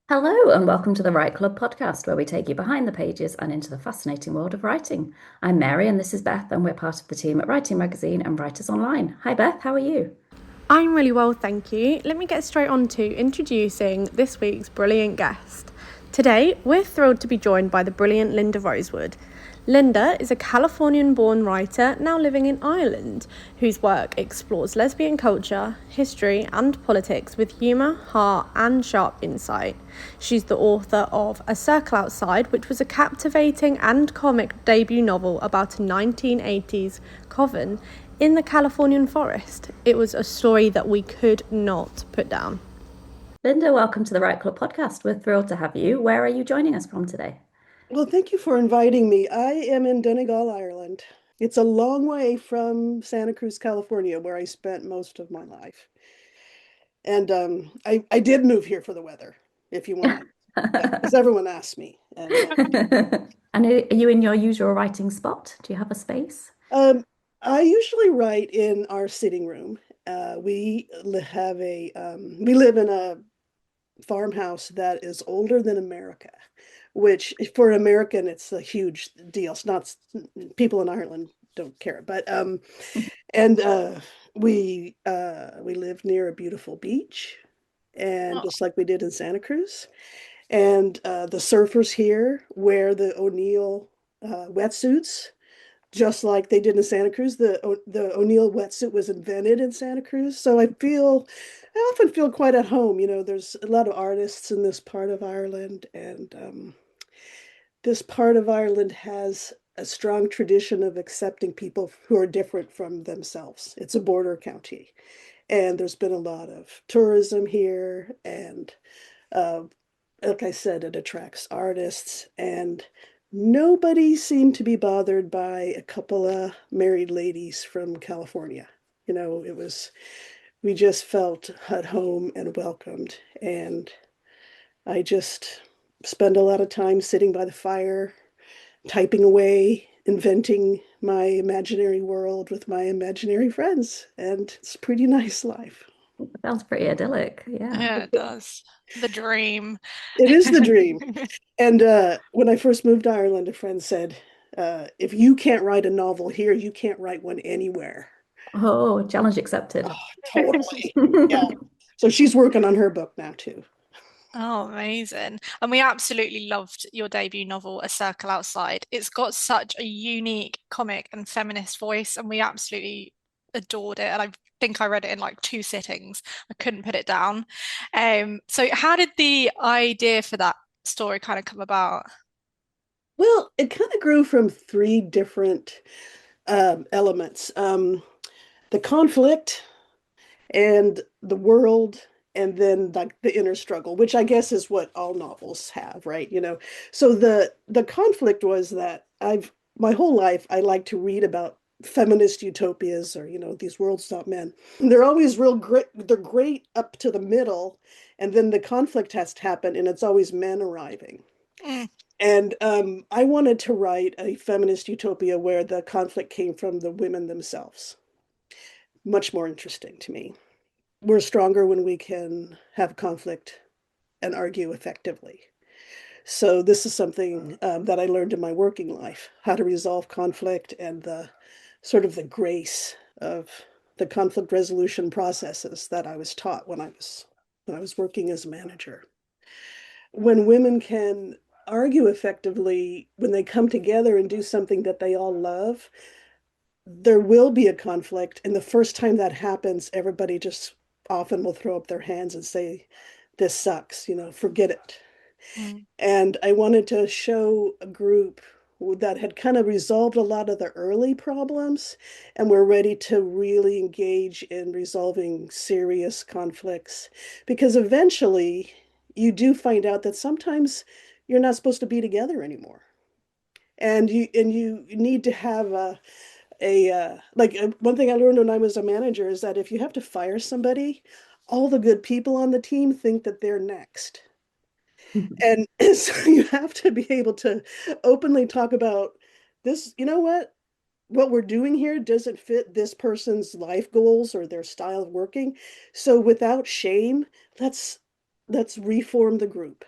Hello, and welcome to the Write Club podcast, where we take you behind the pages and into the fascinating world of writing. I'm Mary, and this is Beth, and we're part of the team at Writing Magazine and Writers Online. Hi, Beth, how are you? I'm really well, thank you. Let me get straight on to introducing this week's brilliant guest. Today, we're thrilled to be joined by the brilliant Linda Rosewood. Linda is a Californian-born writer now living in Ireland, whose work explores lesbian culture, history, and politics with humour, heart, and sharp insight. She's the author of A Circle Outside, which was a captivating and comic debut novel about a 1980s coven in the Californian forest. It was a story that we could not put down. Linda, welcome to the Write Club podcast. We're thrilled to have you. Where are you joining us from today? Well, thank you for inviting me. I am in Donegal, Ireland. It's a long way from Santa Cruz, California, where I spent most of my life. And I did move here for the weather, if you want to, because everyone asked me. And And are you in your usual writing spot? Do you have a space? I usually write in our sitting room. We live in a farmhouse that is older than America, which for an American, it's a huge deal. It's not, people in Ireland don't care, but and we live near a beautiful beach, and Oh, just like we did in Santa Cruz, and the surfers here wear the O'Neill wetsuits just like they did in Santa Cruz. The O'Neill wetsuit was invented in Santa Cruz. So I often feel quite at home. You know, there's a lot of artists in this part of Ireland, and this part of Ireland has a strong tradition of accepting people who are different from themselves. It's a border county, and there's been a lot of tourism here, and uh, like I said, it attracts artists, and nobody seemed to be bothered by a couple of married ladies from California. You know, we just felt at home and welcomed. And I just spend a lot of time sitting by the fire, typing away, inventing my imaginary world with my imaginary friends. And it's a pretty nice life. Sounds pretty idyllic. Yeah. yeah, it does. The dream. It is the dream. And when I first moved to Ireland, a friend said, if you can't write a novel here, you can't write one anywhere. Oh, challenge accepted. Oh, totally. Yeah. So she's working on her book now too. Oh, amazing. And we absolutely loved your debut novel, A Circle Outside. It's got such a unique comic and feminist voice, and we absolutely adored it. And I think I read it in like two sittings. I couldn't put it down. So how did the idea for that story kind of come about? Well, it kind of grew from three different elements. The conflict and the world, and then like the inner struggle, which I guess is what all novels have, right? You know, so the conflict was that I've my whole life I like to read about feminist utopias, or you know, these worlds not men. They're always real great. They're great up to the middle, and then the conflict has to happen, and it's always men arriving. Mm, And I wanted to write a feminist utopia where the conflict came from the women themselves. Much more interesting to me. We're stronger when we can have conflict and argue effectively. So this is something that I learned in my working life, how to resolve conflict and the sort of the grace of the conflict resolution processes that I was taught when I was working as a manager. When women can argue effectively, when they come together and do something that they all love, there will be a conflict. And the first time that happens, everybody just often will throw up their hands and say, this sucks, you know, forget it. mm. And I wanted to show a group that had kind of resolved a lot of the early problems and were ready to really engage in resolving serious conflicts. Because eventually you do find out that sometimes you're not supposed to be together anymore. And you need to have one thing I learned when I was a manager is that if you have to fire somebody, all the good people on the team think that they're next. And so you have to be able to openly talk about this. You know what we're doing here doesn't fit this person's life goals or their style of working. So without shame, let's let's reform the group.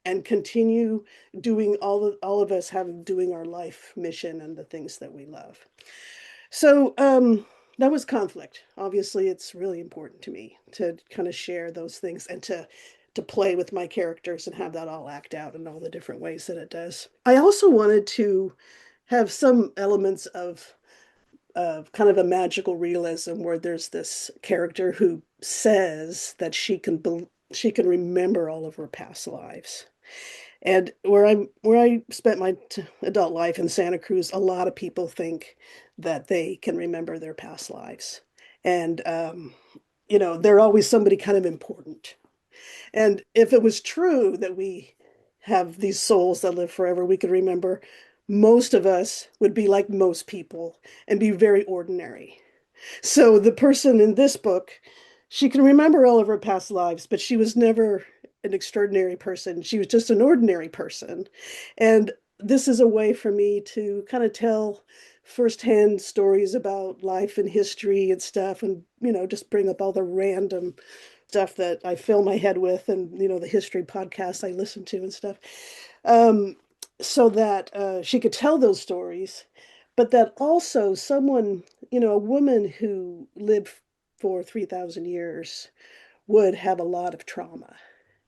and continue doing all of us have doing our life mission and the things that we love. So that was conflict. Obviously, it's really important to me to kind of share those things and to play with my characters and have that all act out in all the different ways that it does. I also wanted to have some elements of kind of a magical realism where there's this character who says that she can remember all of her past lives. And where I spent my adult life in Santa Cruz, a lot of people think that they can remember their past lives. And they're always somebody kind of important. And if it was true that we have these souls that live forever, we could remember, most of us would be like most people and be very ordinary. So the person in this book, she can remember all of her past lives, but she was never an extraordinary person. She was just an ordinary person. And this is a way for me to kind of tell firsthand stories about life and history and stuff, and just bring up all the random stuff that I fill my head with, and the history podcasts I listen to and stuff, um, so that she could tell those stories, but that also someone, a woman who lived for 3,000 years would have a lot of trauma.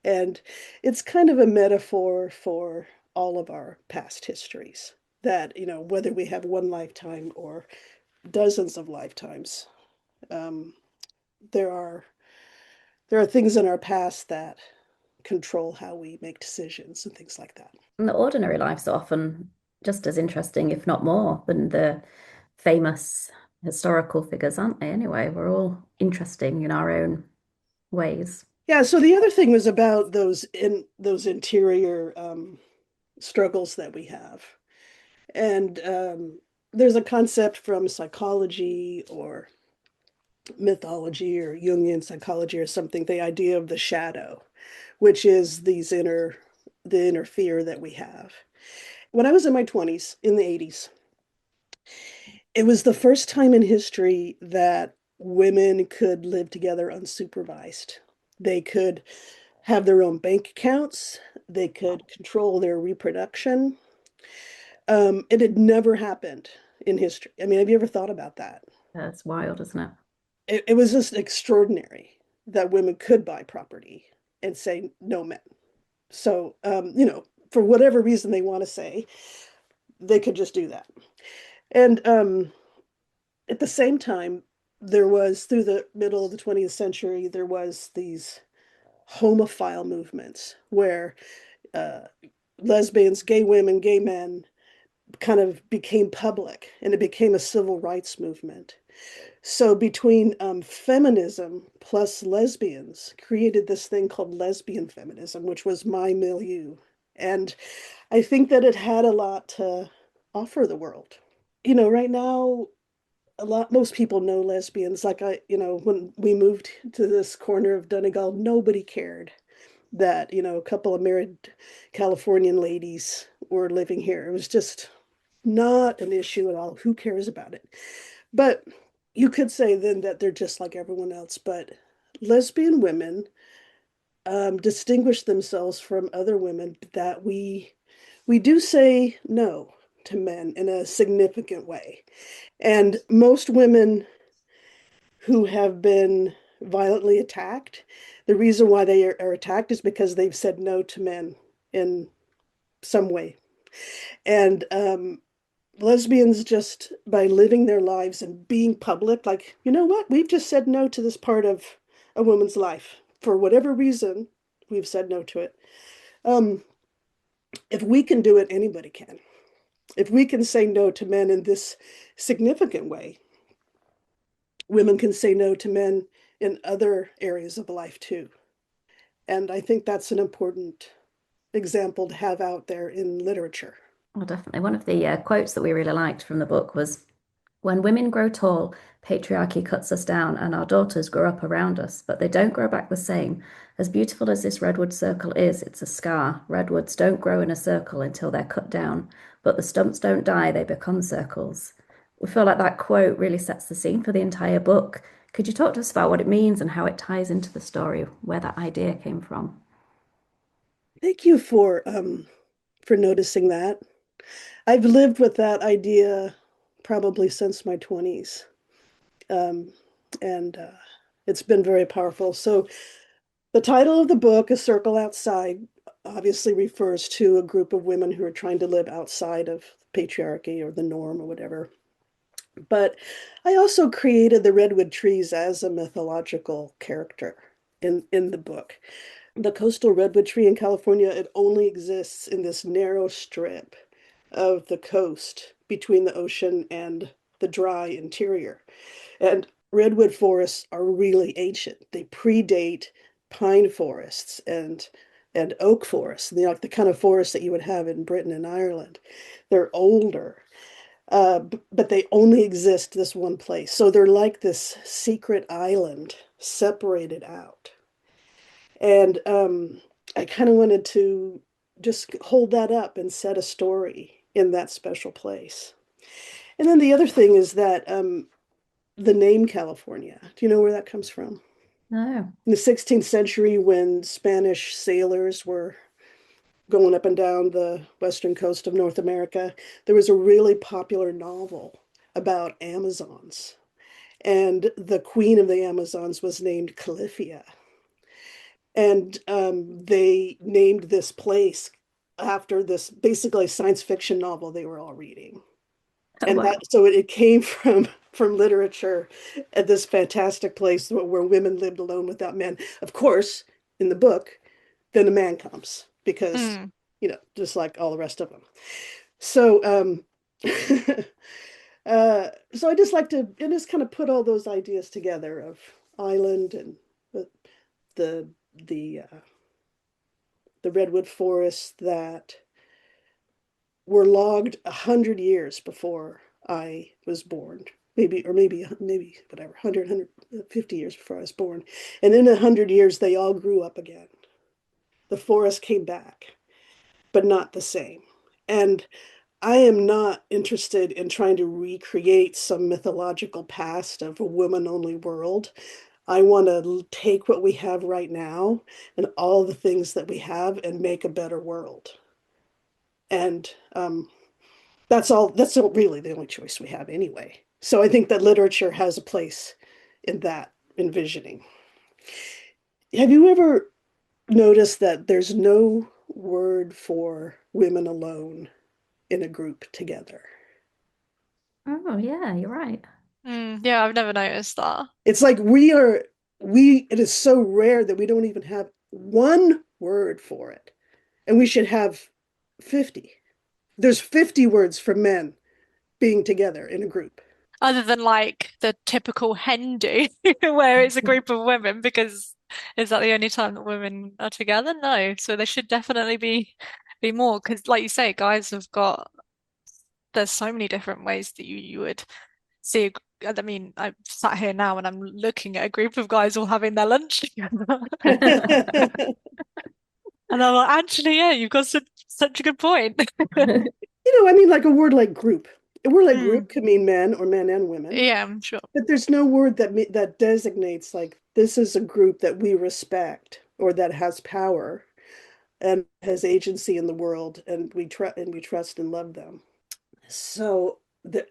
And it's kind of a metaphor for all of our past histories that, whether we have one lifetime or dozens of lifetimes, um, there are there are things in our past that control how we make decisions and things like that. And the ordinary lives are often just as interesting, if not more, than the famous historical figures, aren't they? Anyway, we're all interesting in our own ways. Yeah, so the other thing was about those interior struggles that we have. And there's a concept from psychology or mythology or Jungian psychology or something, the idea of the shadow, which is the inner fear that we have. When I was in my 20s, in the 80s, it was the first time in history that women could live together unsupervised. They could have their own bank accounts, they could control their reproduction. It had never happened in history. I mean, have you ever thought about that? That's wild, isn't it? It was just extraordinary that women could buy property and say no men. So, for whatever reason they want to say, they could just do that. And at the same time, there was, through the middle of the 20th century, there was these homophile movements where uh, lesbians, gay women, gay men kind of became public, and it became a civil rights movement. So between feminism plus lesbians created this thing called lesbian feminism, which was my milieu. And I think that it had a lot to offer the world. Right now, most people know lesbians. Like when we moved to this corner of Donegal, nobody cared that, a couple of married Californian ladies were living here. It was just not an issue at all. Who cares about it? But you could say then that they're just like everyone else. But lesbian women distinguish themselves from other women, that we do say no to men in a significant way. And most women who have been violently attacked, the reason why they are attacked is because they've said no to men in some way. And lesbians, just by living their lives and being public, like, you know what, we've just said no to this part of a woman's life. For whatever reason, we've said no to it. Um, if we can do it, anybody can. If we can say no to men in this significant way, women can say no to men in other areas of life too. And I think that's an important example to have out there in literature. Well, definitely. One of the quotes that we really liked from the book was, "When women grow tall, patriarchy cuts us down and our daughters grow up around us, but they don't grow back the same. As beautiful as this redwood circle is, it's a scar. Redwoods don't grow in a circle until they're cut down, but the stumps don't die, they become circles." We feel like that quote really sets the scene for the entire book. Could you talk to us about what it means and how it ties into the story, where that idea came from? Thank you for noticing that. I've lived with that idea probably since my 20s. Um, and it's been very powerful. So the title of the book, A Circle Outside, obviously refers to a group of women who are trying to live outside of patriarchy or the norm or whatever. But I also created the redwood trees as a mythological character in the book. The coastal redwood tree in California, it only exists in this narrow strip of the coast between the ocean and the dry interior. And redwood forests are really ancient. They predate pine forests and oak forests, like the kind of forests that you would have in Britain and Ireland. They're older, but they only exist this one place. So they're like this secret island separated out. And I kind of wanted to just hold that up and set a story in that special place. And then the other thing is that the name California, do you know where that comes from? No. In the 16th century, when Spanish sailors were going up and down the western coast of North America, there was a really popular novel about Amazons. And the queen of the Amazons was named Califia. And they named this place after this basically science fiction novel they were all reading. Oh, And that wow. so it came from literature at this fantastic place where women lived alone without men. Of course, in the book, then a man comes because Mm. just like all the rest of them. So so I just like to just kind of put all those ideas together of island and the the the uh, the redwood forests that were logged 100 years before I was born. Maybe whatever, 150 years before I was born. And in 100 years, they all grew up again. The forest came back, but not the same. And I am not interested in trying to recreate some mythological past of a woman only world. I want to take what we have right now and all the things that we have and make a better world. And that's really the only choice we have anyway. So I think that literature has a place in that envisioning. Have you ever noticed that there's no word for women alone in a group together? Oh, yeah, you're right. Yeah, I've never noticed that. It's like it is so rare that we don't even have one word for it. And we should have 50. There's 50 words for men being together in a group. Other than like the typical hen do, where it's a group of women, because is that the only time that women are together? No. So there should definitely be more, because like you say, guys have got there's so many different ways that you would see. I mean, I'm sat here now and I'm looking at a group of guys all having their lunch together. And I'm like, actually, yeah, you've got such a good point. I mean, like a word like group. A word like Mm, group could mean men or men and women, yeah, I'm sure. but there's no word that designates like this is a group that we respect or that has power and has agency in the world, and we trust and love them. So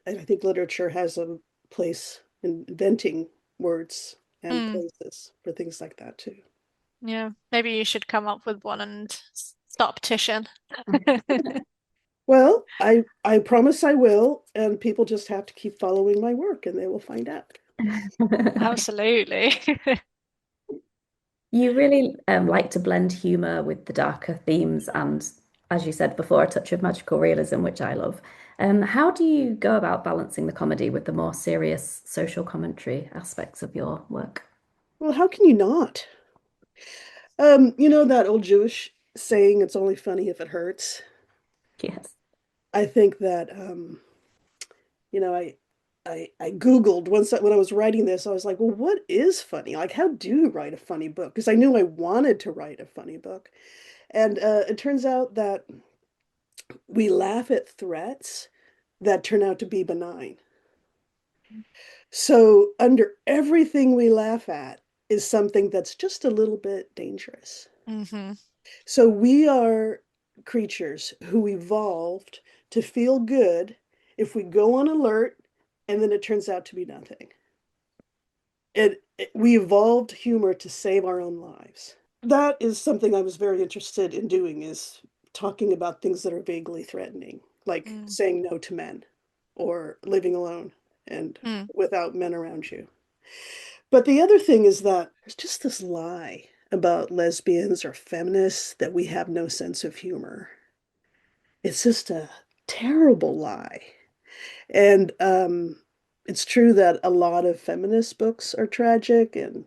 I think literature has a place in inventing words and Mm, places for things like that too. yeah, maybe you should come up with one and start a petition. Well, I promise I will, and people just have to keep following my work and they will find out. Absolutely. You really like to blend humor with the darker themes and, as you said before, a touch of magical realism, which I love. How do you go about balancing the comedy with the more serious social commentary aspects of your work? Well, how can you not? You know that old Jewish saying, it's only funny if it hurts. Yes. I think that you know, I Googled when I was writing this, I was like, well, what is funny? Like, how do you write a funny book? Because I knew I wanted to write a funny book. And it turns out that we laugh at threats that turn out to be benign. So under everything we laugh at is something that's just a little bit dangerous. hmm So we are creatures who evolved to feel good if we go on alert and then it turns out to be nothing. We evolved humor to save our own lives. That is something I was very interested in doing, is talking about things that are vaguely threatening, like Mm, saying no to men or living alone and mm. without men around you. But the other thing is that there's just this lie about lesbians or feminists that we have no sense of humor. It's just a terrible lie. And it's true that a lot of feminist books are tragic and,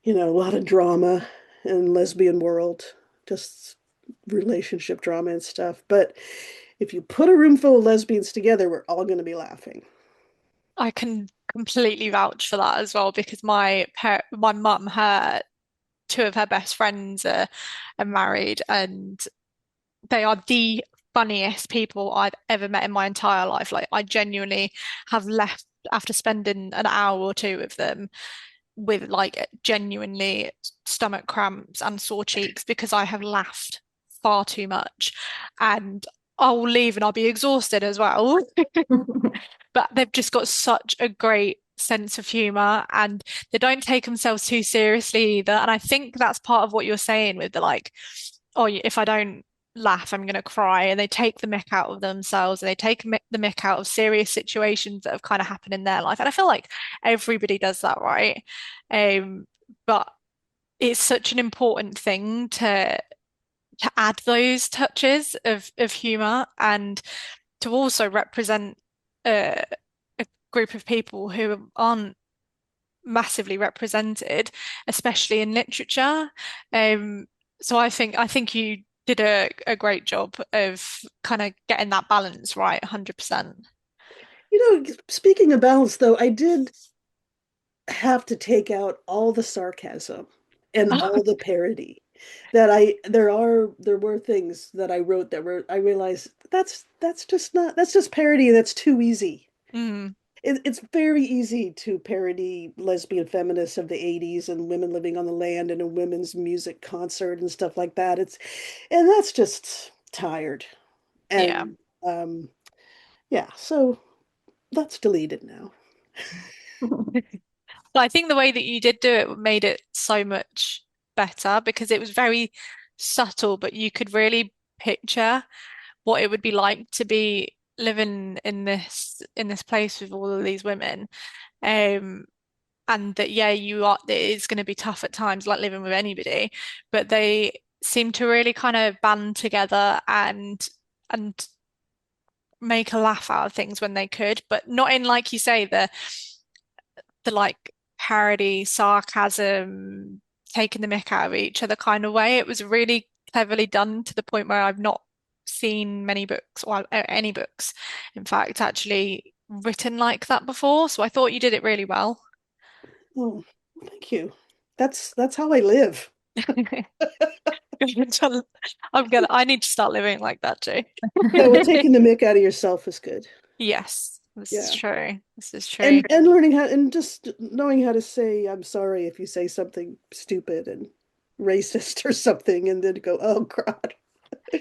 a lot of drama in lesbian world, just relationship drama and stuff. But if you put a room full of lesbians together, we're all going to be laughing. I can completely vouch for that as well because my mum, her two of her best friends are married, and they are the funniest people I've ever met in my entire life. Like I genuinely have left after spending an hour or two with them with like genuinely stomach cramps and sore cheeks because I have laughed far too much. And I'll leave and I'll be exhausted as well. But they've just got such a great sense of humor and they don't take themselves too seriously either. And I think that's part of what you're saying with the like, oh, if I don't laugh, I'm going to cry. And they take the mick out of themselves and they take the mick out of serious situations that have kind of happened in their life. And I feel like everybody does that, right? Um, but it's such an important thing to add those touches of humor and to also represent a, a group of people who aren't massively represented, especially in literature. Um, so I think you did a great job of kind of getting that balance right, 100%. Speaking of balance, though, I did have to take out all the sarcasm and all the parody. There were things that I wrote that were I realized that's just parody. That's too easy. Mm, It's very easy to parody lesbian feminists of the 80s and women living on the land and a women's music concert and stuff like that. And that's just tired. yeah. And yeah, so that's deleted now. But I think the way that you did do it made it so much better because it was very subtle, but you could really picture what it would be like to be living in this place with all of these women. Um, and that yeah, you are it is going to be tough at times, like living with anybody, but they seem to really kind of band together and make a laugh out of things when they could, but not in like you say the like parody, sarcasm, taking the mick out of each other kind of way. It was really cleverly done to the point where I've not seen many books or any books, in fact, actually written like that before. So I thought you did it really well. Oh, thank you. That's how I live. I need to start living like that too. Yeah, well, taking the mick out of yourself is good. Yes, this is Yeah. true. This is true. And learning how and just knowing how to say I'm sorry if you say something stupid and racist or something and then go, oh God.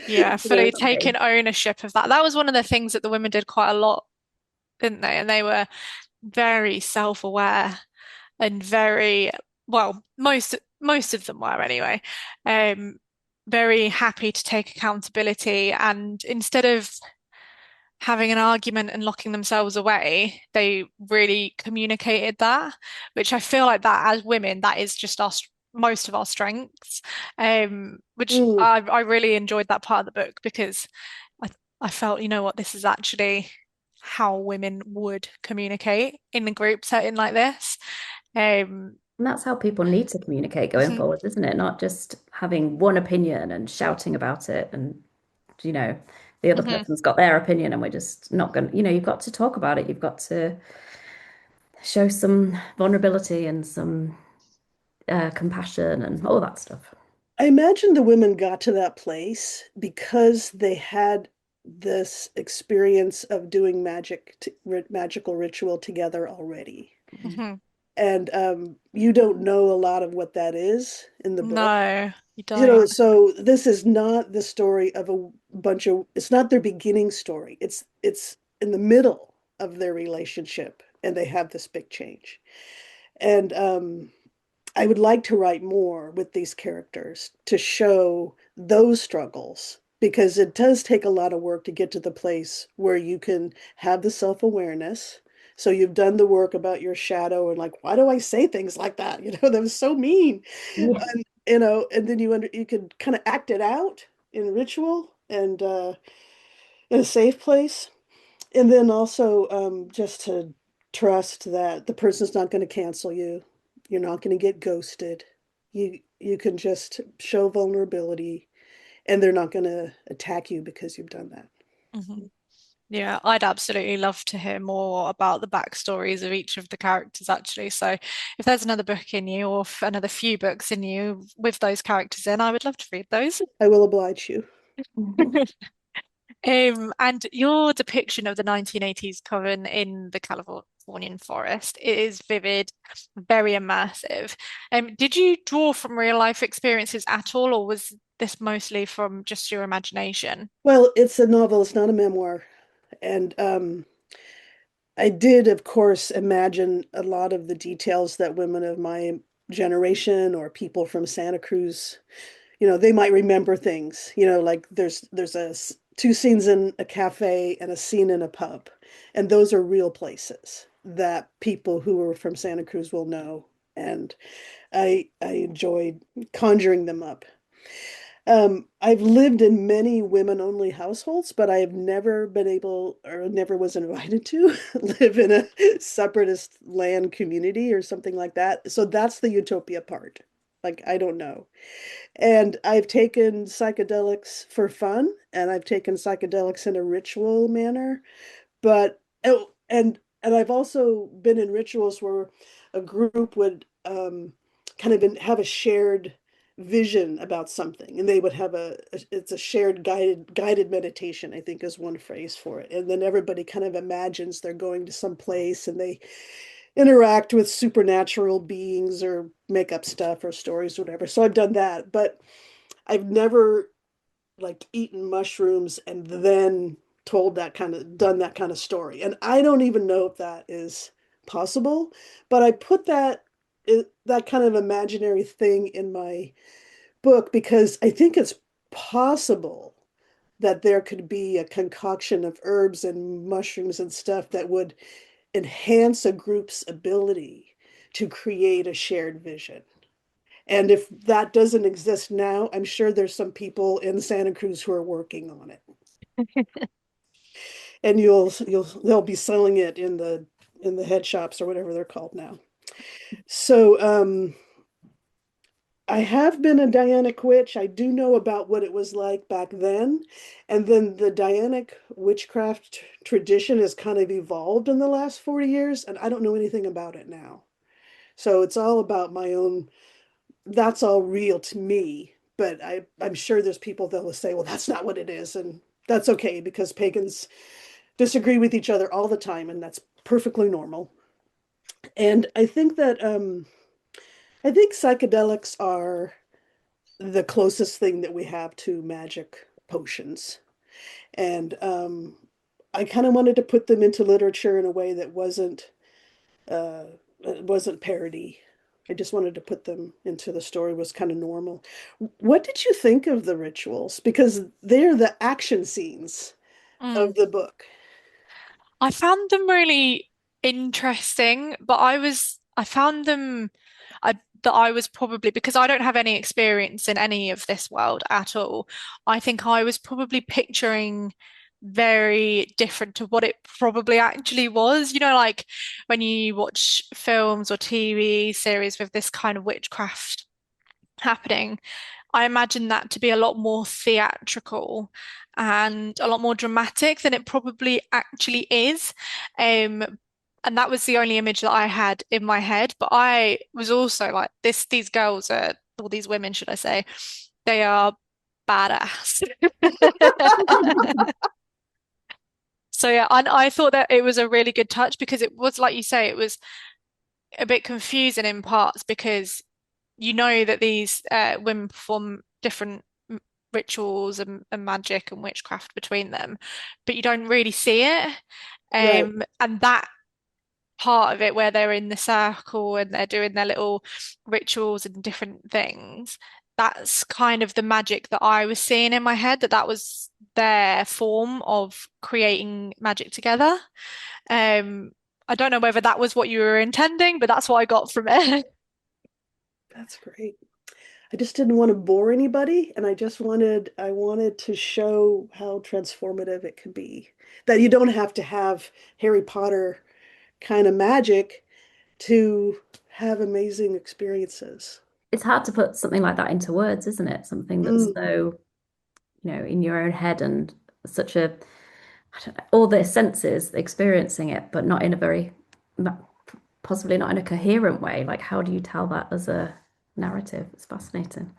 Yeah, You know, fully taking ownership of that. That was one of the things that the women did quite a lot, didn't they? And they were very self-aware and very, well, most of them were anyway. Um, very happy to take accountability and instead of having an argument and locking themselves away, they really communicated that, which I feel like that as women, that is just most of our strengths. Which mm, I really enjoyed that part of the book because I I felt, you know what, this is actually how women would communicate in a group setting like this. Um, And that's how people need to communicate going mhm, forward, isn't it? Not just having one opinion and shouting about it and, you know, the other mhm. person's got their opinion and we're just not going to, you've got to talk about it. You've got to show some vulnerability and some compassion and all that stuff. I imagine the women got to that place because they had this experience of doing magical ritual together already. Mhm. Mhm. And you don't know a lot of what that is in the book. No, you don't. So this is not the story of a bunch of, it's not their beginning story. It's in the middle of their relationship and they have this big change. And I would like to write more with these characters to show those struggles because it does take a lot of work to get to the place where you can have the self-awareness. So you've done the work about your shadow and like, why do I say things like that? That was so mean. Yeah. And then you can kind of act it out in ritual and in a safe place. And then also just to trust that the person's not going to cancel you. You're not going to get ghosted. You can just show vulnerability and they're not going to attack you because you've done that. Mhm. Yeah, I'd absolutely love to hear more about the backstories of each of the characters, actually. So, if there's another book in you, or another few books in you with those characters in, I would love to read those. I will oblige you. And your depiction of the 1980s coven in the Californian forest is vivid, very immersive. Did you draw from real life experiences at all, or was this mostly from just your imagination? Well, it's a novel, it's not a memoir. And I did, of course, imagine a lot of the details that women of my generation or people from Santa Cruz, they might remember things, like there's two scenes in a cafe and a scene in a pub, and those are real places that people who are from Santa Cruz will know, and I enjoyed conjuring them up. I've lived in many women-only households, but I have never been able or never was invited to live in a separatist land community or something like that. So that's the utopia part. Like, I don't know. And I've taken psychedelics for fun, and I've taken psychedelics in a ritual manner. But oh, and I've also been in rituals where a group would kind of have a shared vision about something, and they would have it's a shared guided meditation, I think is one phrase for it. And then everybody kind of imagines they're going to some place, and they interact with supernatural beings or make up stuff or stories, or whatever. So I've done that, but I've never like eaten mushrooms and then done that kind of story. And I don't even know if that is possible, but I put that kind of imaginary thing in my book because I think it's possible that there could be a concoction of herbs and mushrooms and stuff that would enhance a group's ability to create a shared vision. And if that doesn't exist now, I'm sure there's some people in Santa Cruz who are working on it. And they'll be selling it in the head shops or whatever they're called now. So I have been a Dianic witch. I do know about what it was like back then. And then the Dianic witchcraft tradition has kind of evolved in the last 40 years, and I don't know anything about it now. So it's all about my own, that's all real to me. But I'm sure there's people that will say, well, that's not what it is. And that's okay because pagans disagree with each other all the time, and that's perfectly normal. And I think psychedelics are the closest thing that we have to magic potions. And I kind of wanted to put them into literature in a way that uh, wasn't parody. I just wanted to put them into the story was kind of normal. What did you think of the rituals? Because they're the action scenes of Mm. the book. I found them really interesting, but I found them that I was probably because I don't have any experience in any of this world at all. I think I was probably picturing very different to what it probably actually was. Like when you watch films or TV series with this kind of witchcraft happening, I imagine that to be a lot more theatrical and a lot more dramatic than it probably actually is. And that was the only image that I had in my head. But I was also like, these girls are, or these women, should I say, they are badass. So yeah, and I thought that it was a really good touch because it was like you say, it was a bit confusing in parts because you know that these women perform different rituals and magic and witchcraft between them, but you don't really see it. Right. And that part of it where they're in the circle and they're doing their little rituals and different things, that's kind of the magic that I was seeing in my head, that that was their form of creating magic together. Um, I don't know whether that was what you were intending, but that's what I got from it. That's great. I just didn't want to bore anybody, and I wanted to show how transformative it could be. That you don't have to have Harry Potter kind of magic to have amazing experiences. It's hard to put something like that into words, isn't it? Something that's Mm. so, in your own head and such a, I don't know, all the senses experiencing it, but not in a very, possibly not in a coherent way. Like, how do you tell that as a narrative? It's fascinating.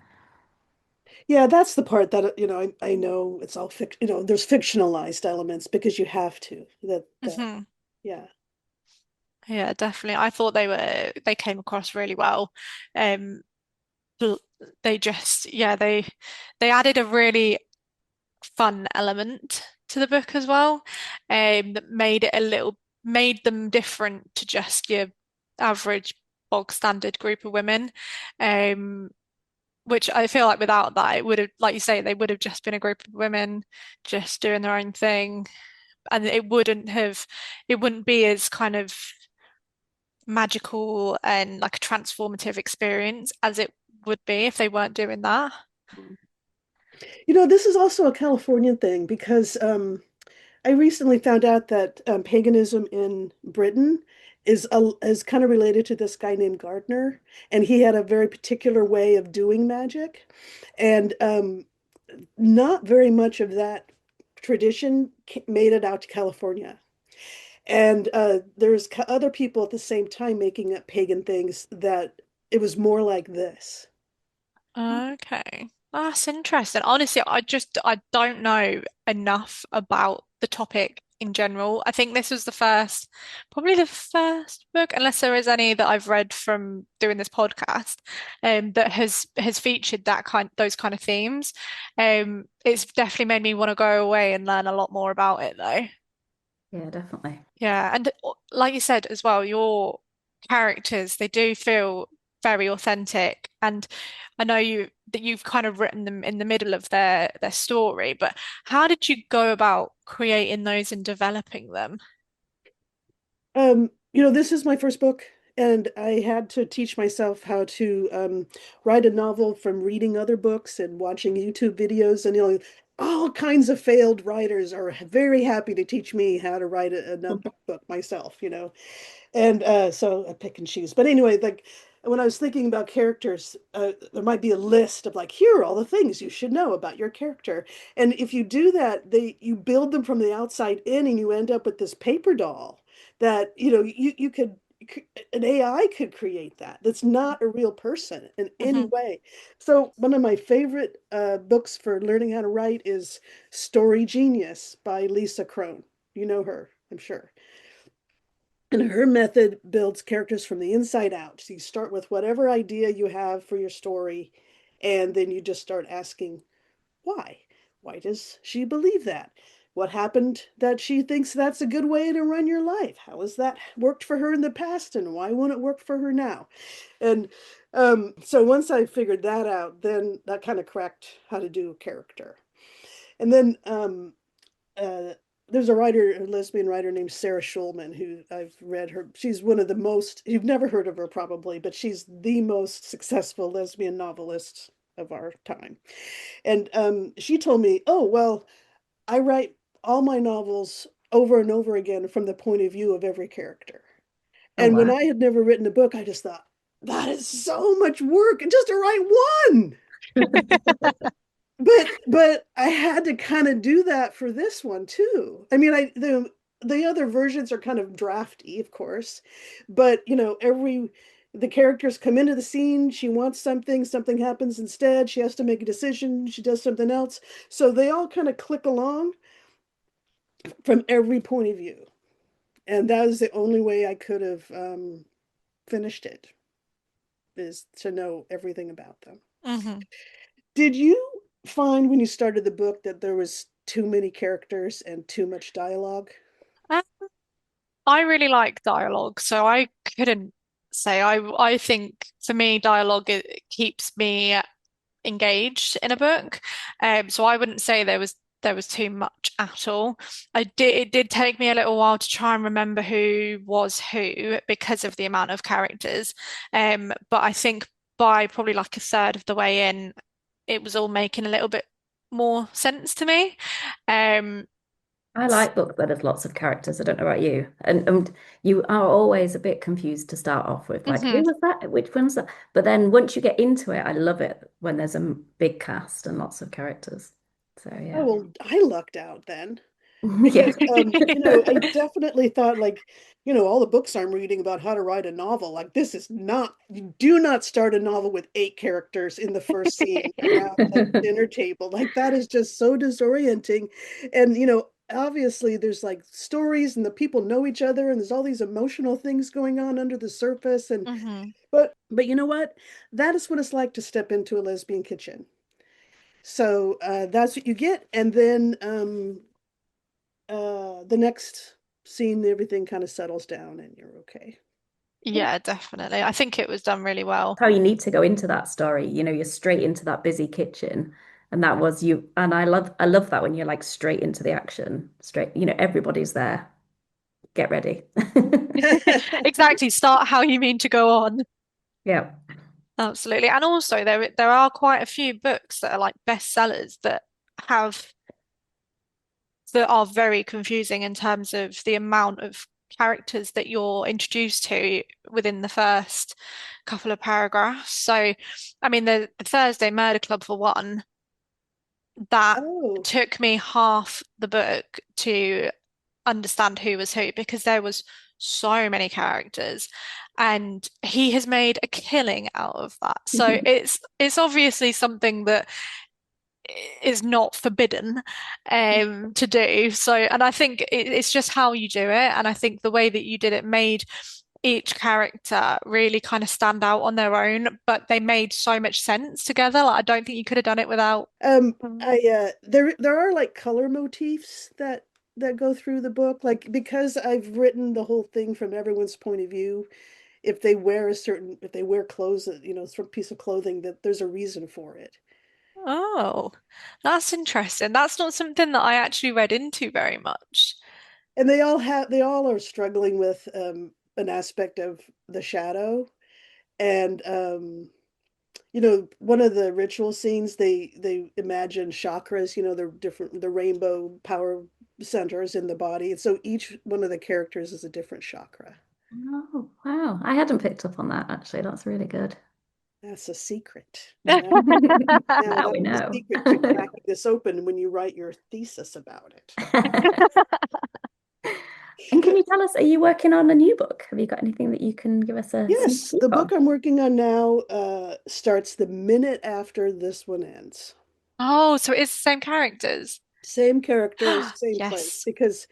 Yeah, that's the part that, I know it's all there's fictionalized elements because you have to. hmm Yeah. Yeah, definitely. I thought they came across really well. Um, bl- they just yeah they added a really fun element to the book as well, that made them different to just your average bog standard group of women. Um, which I feel like without that, it would have, like you say, they would have just been a group of women just doing their own thing, and it wouldn't be as kind of magical and like a transformative experience as it would be if they weren't doing that. This is also a Californian thing because I recently found out that paganism in Britain is kind of related to this guy named Gardner, and he had a very particular way of doing magic, and not very much of that tradition made it out to California. And there's other people at the same time making up pagan things that it was more like this. Okay. That's interesting. Honestly, I don't know enough about the topic in general. I think this was probably the first book, unless there is any that I've read from doing this podcast, that has featured those kind of themes. It's definitely made me want to go away and learn a lot more about it, though. Yeah, definitely. Yeah, and like you said as well, your characters, they do feel very authentic. And I know you've kind of written them in the middle of their story, but how did you go about creating those and developing them? This is my first book, and I had to teach myself how to write a novel from reading other books and watching YouTube videos. And all kinds of failed writers are very happy to teach me how to write another book myself. And so I pick and choose. But anyway, like when I was thinking about characters, there might be a list of like, here are all the things you should know about your character. And if you do that, you build them from the outside in, and you end up with this paper doll that you could an AI could create that. That's not a real person in any hmm way. So one of my favorite books for learning how to write is Story Genius by Lisa Crone. You know her, I'm sure. And her method builds characters from the inside out. So you start with whatever idea you have for your story, and then you just start asking why. Why does she believe that? What happened that she thinks that's a good way to run your life? How has that worked for her in the past, and why won't it work for her now? And so once I figured that out, then that kind of cracked how to do a character. And then uh, there's a lesbian writer named Sarah Schulman, who I've read her. She's one of the most, you've never heard of her probably, but she's the most successful lesbian novelist of our time. And she told me, oh, well, I write all my novels over and over again from the point of view of every character. Oh, And when wow. I had never written a book, I just thought, that is so much work just to write one. But I had to kind of do that for this one too. I mean, the other versions are kind of drafty, of course, but every the characters come into the scene, she wants something, something happens instead, she has to make a decision, she does something else. So they all kind of click along from every point of view. And that was the only way I could have finished it, is to know everything about them. Hmm. Did you find when you started the book that there was too many characters and too much dialogue? I really like dialogue, so I couldn't say. I think for me, dialogue it keeps me engaged in a book. So I wouldn't say there was too much at all. It did take me a little while to try and remember who was who because of the amount of characters. But I think by probably like a third of the way in, it was all making a little bit more sense to me. Um, I like books where there's lots of characters. I don't know about you. And you are always a bit confused to start off with, like, who mhm. was that? Which one's that? But then once you get into it, I love it when there's a big cast and lots of characters. So Oh, yeah. well, I lucked out then. Yeah. Because I definitely thought like, all the books I'm reading about how to write a novel, like this is not, you do not start a novel with 8 characters in the first scene around a dinner table. Like that is just so disorienting. And obviously there's like stories and the people know each other and there's all these emotional things going on under the surface. And Hmm. but you know what? That is what it's like to step into a lesbian kitchen. So that's what you get. And then the next scene, everything kind of settles down and you're okay. Yeah. Yeah, definitely. I think it was done really well. How you need to go into that story. You're straight into that busy kitchen. And that was you. And I love that when you're like straight into the action. Straight, everybody's there. Get ready. Exactly. Start how you mean to go on. Yeah. Absolutely. And also there are quite a few books that are like bestsellers have that are very confusing in terms of the amount of characters that you're introduced to within the first couple of paragraphs. So, I mean, the Thursday Murder Club for one, that Oh. took me half the book to understand who was who because there was so many characters and he has made a killing out of that. So it's obviously something that is not forbidden to do. So, and I think it's just how you do it. And I think the way that you did it made each character really kind of stand out on their own, but they made so much sense together. Like, I don't think you could have done it without. I there are like color motifs that go through the book, like because I've written the whole thing from everyone's point of view. If they wear clothes that, some piece of clothing, that there's a reason for it. Oh, that's interesting. That's not something that I actually read into very much. And they all are struggling with an aspect of the shadow. And one of the ritual scenes, they imagine chakras, the rainbow power centers in the body. And so each one of the characters is a different chakra. Oh, wow. I hadn't picked up on that actually. That's really good. That's a secret. Now Now we that's the know. secret to cracking this open when you write your thesis about it. And can you tell us, are you working on a new book? Have you got anything that you can give us a sneak Yes, peek the book on? I'm working on now starts the minute after this one ends. Oh, so it's the same characters. Same characters, same place, Yes. because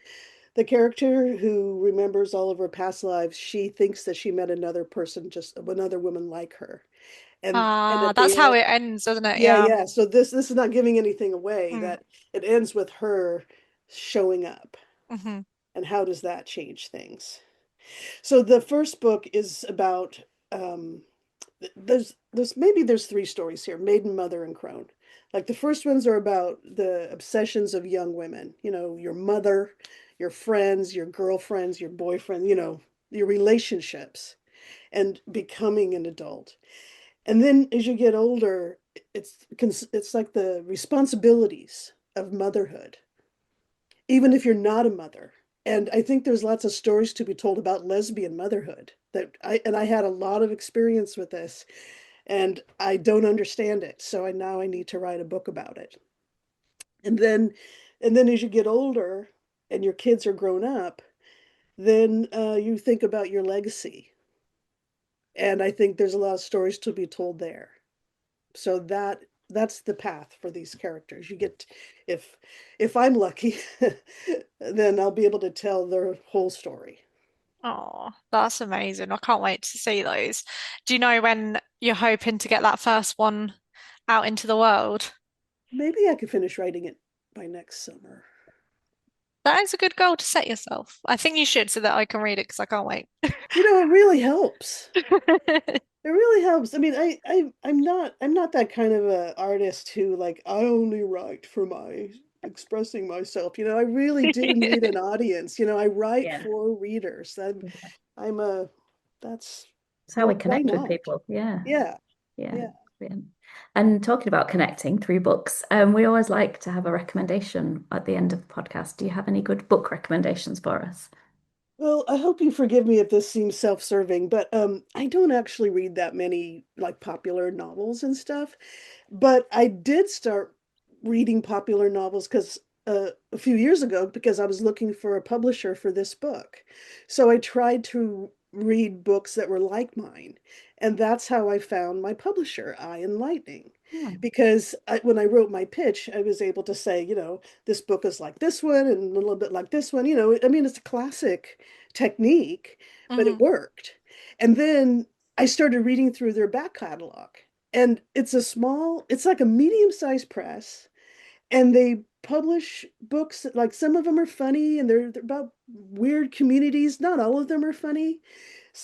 the character who remembers all of her past lives, she thinks that she met another person, just another woman like her. And Ah, at that's the how end, it ends, doesn't it? yeah, Yeah. yeah. So this is not giving anything away, Mm. that it ends with her showing up. Hmm. And how does that change things? So the first book is about um there's 3 stories here: maiden, mother, and crone. Like the first ones are about the obsessions of young women, your mother, your friends, your girlfriends, your boyfriend, your relationships, and becoming an adult. And then as you get older, it's like the responsibilities of motherhood, even if you're not a mother. And I think there's lots of stories to be told about lesbian motherhood, I had a lot of experience with this, and I don't understand it. So now I need to write a book about it. And then as you get older and your kids are grown up, then you think about your legacy. And I think there's a lot of stories to be told there. So that's the path for these characters. If I'm lucky, then I'll be able to tell their whole story. Oh, that's amazing. I can't wait to see those. Do you know when you're hoping to get that first one out into the world? Maybe I could finish writing it by next summer. That is a good goal to set yourself. I think you should so that I can read it because I can't wait. It really helps. It really helps. I mean, I'm not that kind of a artist who like I only write for my expressing myself. I really do need an audience. I write Yeah. for readers. I'm a that's It's how we why connect with not? people. Yeah. Yeah. Yeah. Yeah. Brilliant. And talking about connecting through books, we always like to have a recommendation at the end of the podcast. Do you have any good book recommendations for us? Well, I hope you forgive me if this seems self-serving, but I don't actually read that many like popular novels and stuff. But I did start reading popular novels because a few years ago because I was looking for a publisher for this book. So I tried to read books that were like mine, and that's how I found my publisher, Eye and Lightning. Oh. Because when I wrote my pitch, I was able to say, this book is like this one and a little bit like this one. I mean, it's a classic technique, but it Mm. worked. And then I started reading through their back catalog. And it's like a medium-sized press, and they publish books that, like, some of them are funny and they're about weird communities. Not all of them are funny.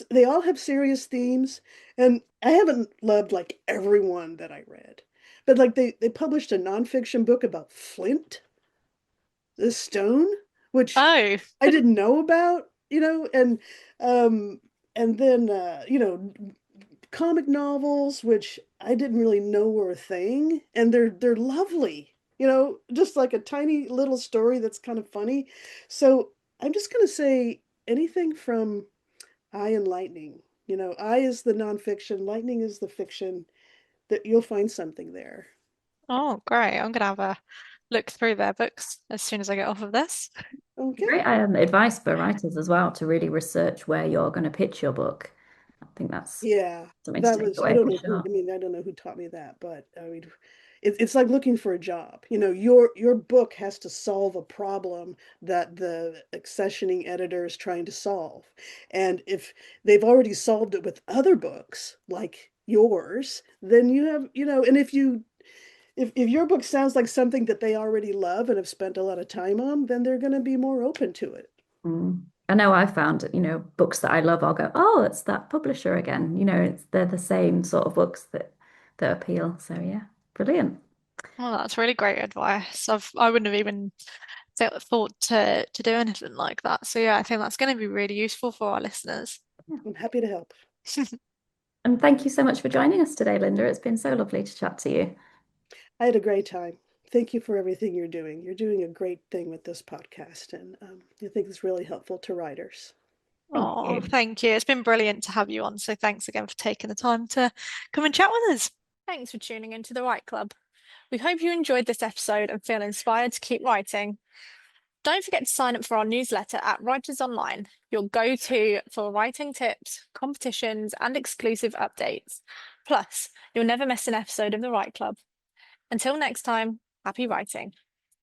They all have serious themes. And I haven't loved like everyone that I read. But like they published a nonfiction book about Flint, the stone, which Oh, I didn't know about, um and then comic novels, which I didn't really know were a thing, and they're lovely. Just like a tiny little story that's kind of funny. So I'm just gonna say anything from Eye and Lightning. Eye is the nonfiction, Lightning is the fiction. That you'll find something there. oh, great. I'm gonna have a look through their books as soon as I get off of this. Okay. Great advice for writers as well to really research where you're going to pitch your book. I think that's Yeah, something to that take was, I away don't for know who, sure. I mean, I don't know who taught me that, but I mean, it's like looking for a job. Your book has to solve a problem that the accessioning editor is trying to solve. And if they've already solved it with other books like yours, then you have, and if your book sounds like something that they already love and have spent a lot of time on, then they're going to be more open to it. Mm. I know I found, books that I love, I'll go, oh, it's that publisher again. They're the same sort of books that appeal. So yeah, brilliant. Well, that's really great advice. I wouldn't have even thought to do anything like that. So yeah, I think that's going to be really useful for our listeners. Yeah. I'm happy to help. And thank you so much for joining us today, Linda. It's been so lovely to chat to you. I had a great time. Thank you for everything you're doing. You're doing a great thing with this podcast, and I think it's really helpful to writers. Thank Oh, you. thank you. It's been brilliant to have you on. So thanks again for taking the time to come and chat with us. Thanks for tuning into the Write Club. We hope you enjoyed this episode and feel inspired to keep writing. Don't forget to sign up for our newsletter at Writers Online, your go-to for writing tips, competitions, and exclusive updates. Plus, you'll never miss an episode of the Write Club. Until next time, happy writing.